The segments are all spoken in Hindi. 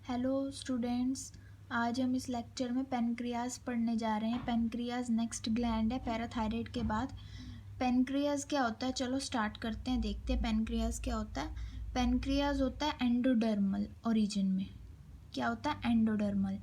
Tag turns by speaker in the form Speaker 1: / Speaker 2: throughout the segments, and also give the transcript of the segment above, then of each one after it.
Speaker 1: हेलो स्टूडेंट्स, आज हम इस लेक्चर में पेनक्रियाज पढ़ने जा रहे हैं। पेनक्रियाज नेक्स्ट ग्लैंड है पैराथायराइड के बाद। पेनक्रियाज क्या होता है, चलो स्टार्ट करते हैं, देखते हैं पेनक्रियाज क्या होता है। पेनक्रियाज होता है एंडोडर्मल ओरिजिन में। क्या होता है? एंडोडर्मल।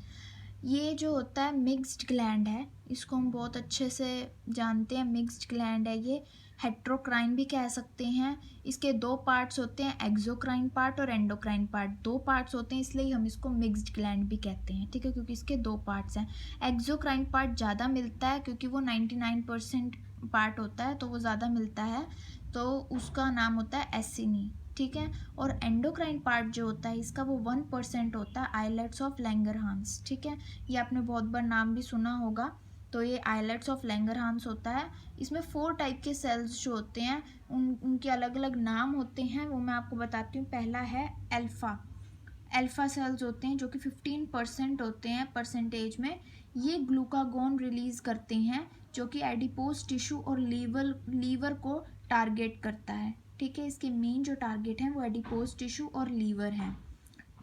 Speaker 1: ये जो होता है मिक्स्ड ग्लैंड है, इसको हम बहुत अच्छे से जानते हैं। मिक्स्ड ग्लैंड है ये, हेट्रोक्राइन भी कह सकते हैं। इसके दो पार्ट्स होते हैं, एक्सोक्राइन पार्ट और एंडोक्राइन पार्ट। दो पार्ट्स होते हैं, इसलिए हम इसको मिक्स्ड ग्लैंड भी कहते हैं, ठीक है, क्योंकि इसके दो पार्ट्स हैं। एक्सोक्राइन पार्ट ज़्यादा मिलता है क्योंकि वो 99% पार्ट होता है, तो वो ज़्यादा मिलता है, तो उसका नाम होता है एसिनी, ठीक है। और एंडोक्राइन पार्ट जो होता है इसका वो 1% होता है, आइलेट्स ऑफ लैंगरहांस, ठीक है। ये आपने बहुत बार नाम भी सुना होगा। तो ये आइलेट्स ऑफ लैंगरहांस होता है। इसमें 4 टाइप के सेल्स जो होते हैं उनके अलग अलग नाम होते हैं, वो मैं आपको बताती हूँ। पहला है अल्फा सेल्स होते हैं जो कि 15% होते हैं परसेंटेज में। ये ग्लूकागोन रिलीज करते हैं जो कि एडिपोज टिश्यू और लीवर को टारगेट करता है, ठीक है। इसके मेन जो टारगेट हैं वो एडिपोज टिश्यू और लीवर हैं,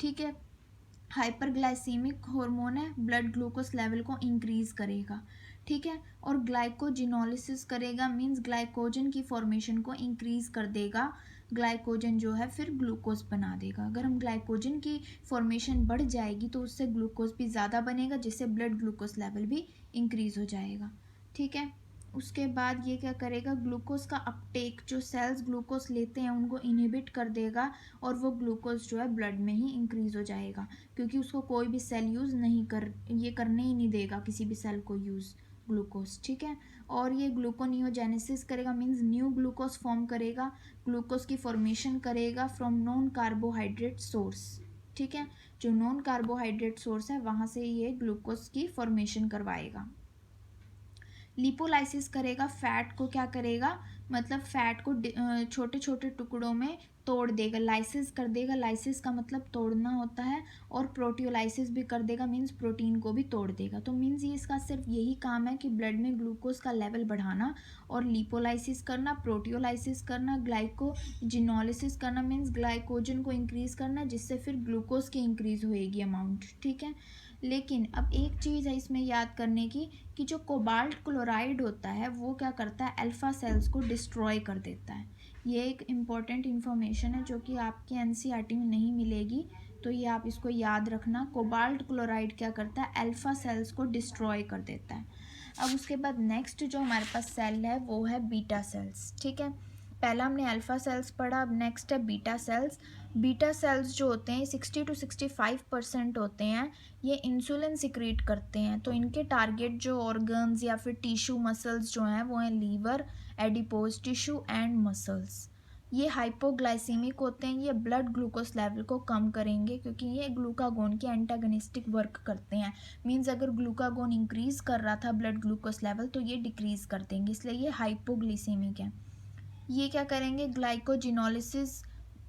Speaker 1: ठीक है। हाइपरग्लाइसीमिक हार्मोन है, ब्लड ग्लूकोज लेवल को इंक्रीज करेगा, ठीक है। और ग्लाइकोजिनोलिसिस करेगा, मींस ग्लाइकोजन की फॉर्मेशन को इंक्रीज कर देगा। ग्लाइकोजन जो है फिर ग्लूकोज बना देगा। अगर हम ग्लाइकोजन की फॉर्मेशन बढ़ जाएगी तो उससे ग्लूकोज भी ज़्यादा बनेगा, जिससे ब्लड ग्लूकोज लेवल भी इंक्रीज हो जाएगा, ठीक है। उसके बाद ये क्या करेगा, ग्लूकोज का अपटेक, जो सेल्स ग्लूकोज लेते हैं उनको इनहिबिट कर देगा, और वो ग्लूकोज जो है ब्लड में ही इंक्रीज हो जाएगा, क्योंकि उसको कोई भी सेल यूज़ नहीं ये करने ही नहीं देगा किसी भी सेल को यूज़ ग्लूकोज, ठीक है। और ये ग्लूकोनियोजेनेसिस करेगा, मीन्स न्यू ग्लूकोज फॉर्म करेगा, ग्लूकोज की फॉर्मेशन करेगा फ्रॉम नॉन कार्बोहाइड्रेट सोर्स, ठीक है। जो नॉन कार्बोहाइड्रेट सोर्स है वहाँ से ये ग्लूकोज की फॉर्मेशन करवाएगा। लिपोलाइसिस करेगा, फैट को क्या करेगा, मतलब फैट को छोटे छोटे टुकड़ों में तोड़ देगा, लाइसिस कर देगा। लाइसिस का मतलब तोड़ना होता है, और प्रोटियोलाइसिस भी कर देगा, मीन्स प्रोटीन को भी तोड़ देगा। तो मीन्स ये इसका सिर्फ यही काम है कि ब्लड में ग्लूकोज का लेवल बढ़ाना, और लिपोलाइसिस करना, प्रोटियोलाइसिस करना, ग्लाइकोजिनोलिसिस करना, मीन्स ग्लाइकोजन को इंक्रीज करना, जिससे फिर ग्लूकोज की इंक्रीज होएगी अमाउंट, ठीक है। लेकिन अब एक चीज़ है इसमें याद करने की, कि जो कोबाल्ट क्लोराइड होता है वो क्या करता है, अल्फा सेल्स को डिस्ट्रॉय कर देता है। ये एक इम्पॉर्टेंट इन्फॉर्मेशन है जो कि आपके एनसीईआरटी में नहीं मिलेगी, तो ये आप इसको याद रखना। कोबाल्ट क्लोराइड क्या करता है, अल्फा सेल्स को डिस्ट्रॉय कर देता है। अब उसके बाद नेक्स्ट जो हमारे पास सेल है वो है बीटा सेल्स, ठीक है। पहला हमने अल्फा सेल्स पढ़ा, अब नेक्स्ट है बीटा सेल्स। बीटा सेल्स जो होते हैं 60 to 65% होते हैं, ये इंसुलिन सिक्रीट करते हैं। तो इनके टारगेट जो ऑर्गन्स या फिर टिश्यू मसल्स जो हैं वो हैं liver, adipose tissue and muscles. ये हाइपोग्लाइसीमिक होते हैं, ये ब्लड ग्लूकोज लेवल को कम करेंगे क्योंकि ये ग्लूकागोन के एंटागनिस्टिक वर्क करते हैं। मींस अगर ग्लूकागोन इंक्रीज कर रहा था ब्लड ग्लूकोज लेवल तो ये डिक्रीज कर देंगे, इसलिए ये हाइपोग्लिसीमिक है। ये क्या करेंगे, ग्लाइकोजिनोलिसिस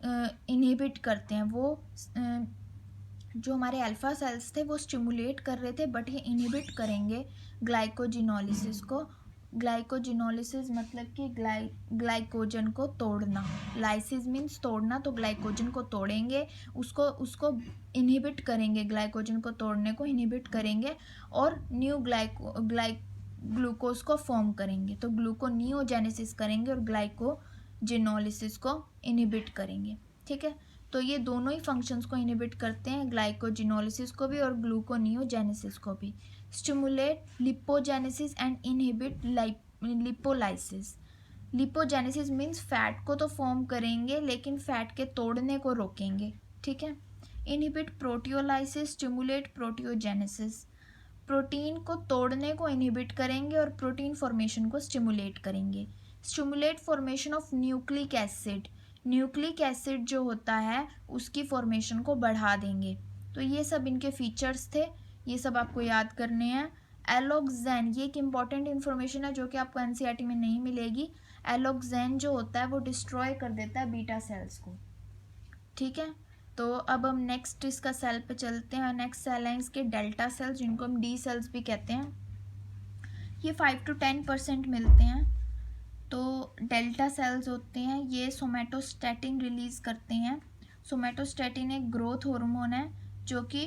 Speaker 1: इनहिबिट करते हैं। वो जो हमारे अल्फा सेल्स थे वो स्टिमुलेट कर रहे थे, बट ये इनहिबिट करेंगे ग्लाइकोजिनोलिसिस को। ग्लाइकोजिनोलिसिस मतलब कि ग्लाइकोजन को तोड़ना। लाइसिस मीन्स तोड़ना, तो ग्लाइकोजन को तोड़ेंगे, उसको इनहिबिट करेंगे, ग्लाइकोजन को तोड़ने को इनहिबिट करेंगे, और न्यू ग्लूकोज को फॉर्म करेंगे। तो ग्लूकोनियोजेनेसिस करेंगे और ग्लाइकोजिनोलिसिस को इनहिबिट करेंगे, ठीक है। तो ये दोनों ही फंक्शंस को इनहिबिट करते हैं, ग्लाइकोजिनोलिसिस को भी और ग्लूकोनियोजेनेसिस को भी। Stimulate lipogenesis and inhibit lipolysis. Lipogenesis means fat को तो फॉर्म करेंगे लेकिन फैट के तोड़ने को रोकेंगे, ठीक है। Inhibit proteolysis, stimulate proteogenesis. Protein को तोड़ने को इनहिबिट करेंगे और प्रोटीन फॉर्मेशन को स्टिमुलेट करेंगे। Stimulate formation of nucleic acid. Nucleic acid जो होता है उसकी फॉर्मेशन को बढ़ा देंगे। तो ये सब इनके फीचर्स थे, ये सब आपको याद करने हैं। एलोक्सेन, ये एक इम्पॉर्टेंट इन्फॉर्मेशन है जो कि आपको एनसीईआरटी में नहीं मिलेगी। एलोक्सेन जो होता है वो डिस्ट्रॉय कर देता है बीटा सेल्स को, ठीक है। तो अब हम नेक्स्ट इसका सेल पे चलते हैं। नेक्स्ट सेल है इसके डेल्टा सेल्स, जिनको हम डी सेल्स भी कहते हैं। ये 5 to 10% मिलते हैं। तो डेल्टा सेल्स होते हैं, ये सोमेटोस्टैटिन रिलीज करते हैं। सोमेटोस्टैटिन एक ग्रोथ हार्मोन है जो कि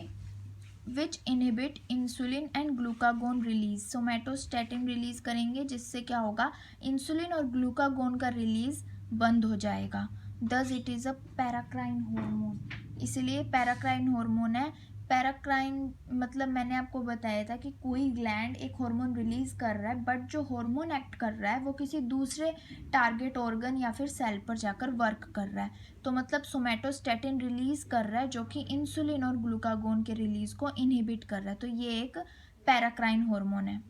Speaker 1: which inhibit insulin and glucagon release. Somatostatin release करेंगे जिससे क्या होगा, इंसुलिन और ग्लूकागोन का रिलीज बंद हो जाएगा। Thus it is a paracrine hormone, इसलिए पैराक्राइन हार्मोन है। पैराक्राइन मतलब मैंने आपको बताया था कि कोई ग्लैंड एक हार्मोन रिलीज कर रहा है, बट जो हार्मोन एक्ट कर रहा है वो किसी दूसरे टारगेट ऑर्गन या फिर सेल पर जाकर वर्क कर रहा है। तो मतलब सोमेटोस्टेटिन रिलीज कर रहा है जो कि इंसुलिन और ग्लूकागोन के रिलीज को इनहिबिट कर रहा है, तो ये एक पैराक्राइन हार्मोन है।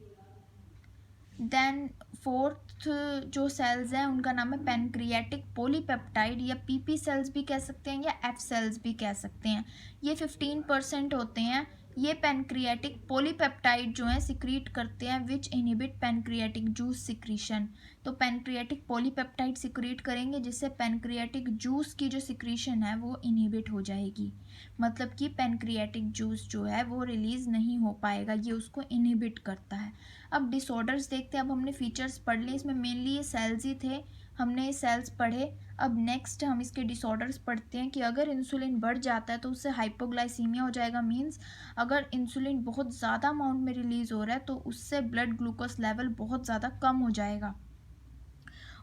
Speaker 1: देन फोर्थ जो सेल्स हैं उनका नाम है पेनक्रियाटिक पॉलीपेप्टाइड, या पीपी सेल्स भी कह सकते हैं या एफ सेल्स भी कह सकते हैं। ये 15% होते हैं। ये पेनक्रियाटिक पॉलीपेप्टाइड जो है सिक्रीट करते हैं which inhibit pancreatic juice secretion. तो पेनक्रियाटिक पॉलीपेप्टाइड सिक्रीट करेंगे जिससे पेनक्रियाटिक जूस की जो सिक्रीशन है वो इनहिबिट हो जाएगी, मतलब कि पेनक्रियाटिक जूस जो है वो रिलीज नहीं हो पाएगा, ये उसको इनहिबिट करता है। अब डिसऑर्डर्स देखते हैं। अब हमने फीचर्स पढ़ लिए, इसमें मेनली ये सेल्स ही थे, हमने सेल्स पढ़े। अब नेक्स्ट हम इसके डिसऑर्डर्स पढ़ते हैं कि अगर इंसुलिन बढ़ जाता है तो उससे हाइपोग्लाइसीमिया हो जाएगा। मींस अगर इंसुलिन बहुत ज़्यादा अमाउंट में रिलीज हो रहा है तो उससे ब्लड ग्लूकोज लेवल बहुत ज़्यादा कम हो जाएगा,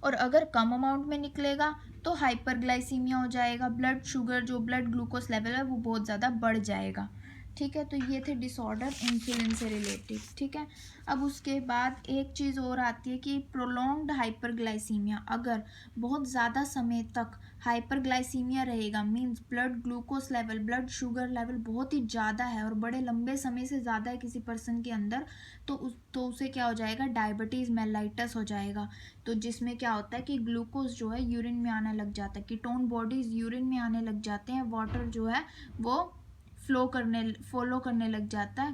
Speaker 1: और अगर कम अमाउंट में निकलेगा तो हाइपरग्लाइसीमिया हो जाएगा, ब्लड शुगर जो ब्लड ग्लूकोज लेवल है वो बहुत ज़्यादा बढ़ जाएगा। ठीक है, तो ये थे डिसऑर्डर इंसुलिन से रिलेटेड। ठीक है, अब उसके बाद एक चीज़ और आती है कि प्रोलॉन्ग्ड हाइपरग्लाइसीमिया। अगर बहुत ज़्यादा समय तक हाइपरग्लाइसीमिया रहेगा, means blood glucose level, blood sugar level बहुत ही ज़्यादा है और बड़े लंबे समय से ज़्यादा है किसी पर्सन के अंदर, तो उसे क्या हो जाएगा, डायबिटीज़ मेलाइटस हो जाएगा। तो जिसमें क्या होता है कि ग्लूकोज जो है यूरिन में आने लग जाता है, कीटोन बॉडीज़ यूरिन में आने लग जाते हैं, वाटर जो है वो फॉलो करने लग जाता है